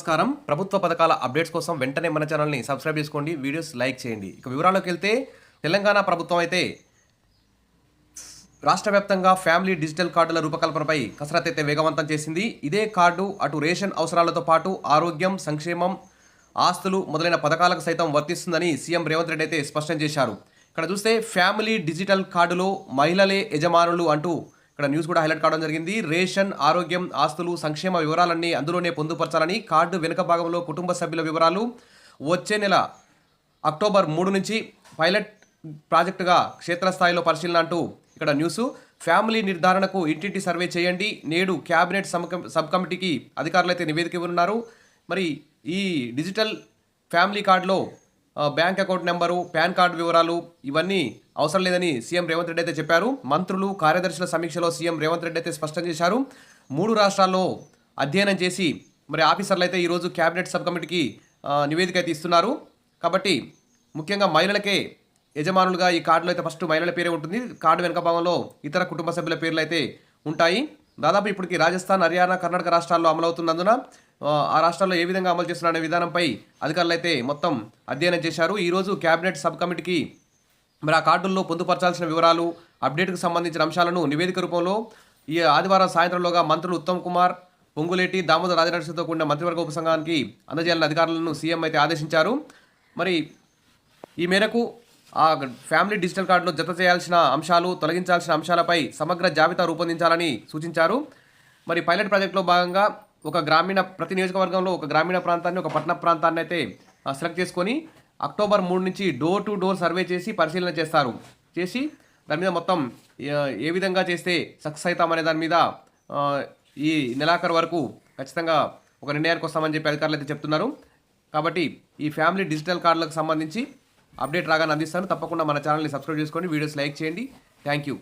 నమస్కారం. ప్రభుత్వ పథకాల అప్డేట్స్ కోసం వెంటనే మన ఛానల్‌ని సబ్స్క్రైబ్ చేసుకోండి. వీడియోస్ లైక్ చేయండి. ఇక వివరాల్లోకి వెళ్తే తెలంగాణ ప్రభుత్వం అయితే రాష్ట్ర వ్యాప్తంగా ఫ్యామిలీ డిజిటల్ కార్డుల రూపకల్పనపై కసరత్తు అయితే వేగవంతం చేసింది. ఇదే కార్డు అటు రేషన్ అవసరాలతో పాటు ఆరోగ్యం, సంక్షేమం, ఆస్తులు మొదలైన పథకాలకు సైతం వర్తిస్తుందని సీఎం రేవంత్ రెడ్డి అయితే స్పష్టం చేశారు. ఇక్కడ చూస్తే ఫ్యామిలీ డిజిటల్ కార్డులో మహిళలే యజమానులు అంటూ ఇక్కడ న్యూస్ కూడా హైలైట్ కావడం జరిగింది. రేషన్, ఆరోగ్యం, ఆస్తులు, సంక్షేమ వివరాలన్నీ అందులోనే పొందుపరచాలని, కార్డు వెనుక భాగంలో కుటుంబ సభ్యుల వివరాలు వచ్చే నెల అక్టోబర్ 3 నుంచి పైలట్ ప్రాజెక్టుగా క్షేత్రస్థాయిలో పరిశీలన అంటూ ఇక్కడ న్యూస్. ఫ్యామిలీ నిర్ధారణకు ఇంటింటి సర్వే చేయండి. నేడు క్యాబినెట్ సబ్ కమిటీకి అధికారులు అయితే నివేదిక ఇవ్వనున్నారు. మరి ఈ డిజిటల్ ఫ్యామిలీ కార్డులో bank account number, pan card వివరాలు ఇవన్నీ అవసరం లేదని సీఎం రేవంత్ రెడ్డి అయితే చెప్పారు. మంత్రులు, కార్యదర్శుల సమీక్షలో సీఎం రేవంత్ రెడ్డి అయితే స్పష్టం చేశారు. 3 రాష్ట్రాల్లో అధ్యయనం చేసి మరి ఆఫీసర్లు అయితే ఈరోజు క్యాబినెట్ సబ్ కమిటీకి నివేదిక అయితే ఇస్తున్నారు. కాబట్టి ముఖ్యంగా మహిళలకే యజమానులుగా ఈ కార్డులో అయితే ఫస్ట్ మహిళల పేరే ఉంటుంది. కార్డు వెనుక భాగంలో ఇతర కుటుంబ సభ్యుల పేర్లు అయితే ఉంటాయి. దాదాపు ఇప్పటికి రాజస్థాన్, హర్యానా, కర్ణాటక రాష్ట్రాల్లో అమలవుతున్నందున ఆ రాష్ట్రాల్లో ఏ విధంగా అమలు చేస్తున్నారనే విధానంపై అధికారులు అయితే మొత్తం అధ్యయనం చేశారు. ఈరోజు క్యాబినెట్ సబ్ కమిటీకి మరి ఆ కార్డుల్లో పొందుపరచాల్సిన వివరాలు, అప్డేట్కు సంబంధించిన అంశాలను నివేదిక రూపంలో ఈ ఆదివారం సాయంత్రంలోగా మంత్రులు ఉత్తమ్ కుమార్, పొంగులేటి, దామోదర్ రాజనరసింహతో కూడిన మంత్రివర్గ ఉపసంఘానికి అందజేయాలని అధికారులను సీఎం అయితే ఆదేశించారు. మరి ఈ మేరకు ఆ ఫ్యామిలీ డిజిటల్ కార్డులో జత చేయాల్సిన అంశాలు, తొలగించాల్సిన అంశాలపై సమగ్ర జాబితా రూపొందించాలని సూచించారు. మరి పైలట్ ప్రాజెక్టులో భాగంగా ప్రతి నియోజకవర్గంలో ఒక గ్రామీణ ప్రాంతాన్ని, ఒక పట్టణ ప్రాంతాన్ని అయితే సెలెక్ట్ చేసుకొని అక్టోబర్ 3 నుంచి డోర్ టు డోర్ సర్వే చేసి పరిశీలన చేసి దాని మీద మొత్తం ఏ విధంగా చేస్తే సక్సెస్ అవుతాం అనే దాని మీద ఈ నెలాఖరు వరకు ఖచ్చితంగా ఒక నిర్ణయానికి వస్తామని చెప్పి అధికారులు అయితే చెప్తున్నారు. కాబట్టి ఈ ఫ్యామిలీ డిజిటల్ కార్డులకు సంబంధించి అప్డేట్ రాగానే అందిస్తాను. తప్పకుండా మన ఛానల్ని సబ్స్క్రైబ్ చేసుకోండి, వీడియోస్ లైక్ చేయండి. Thank you.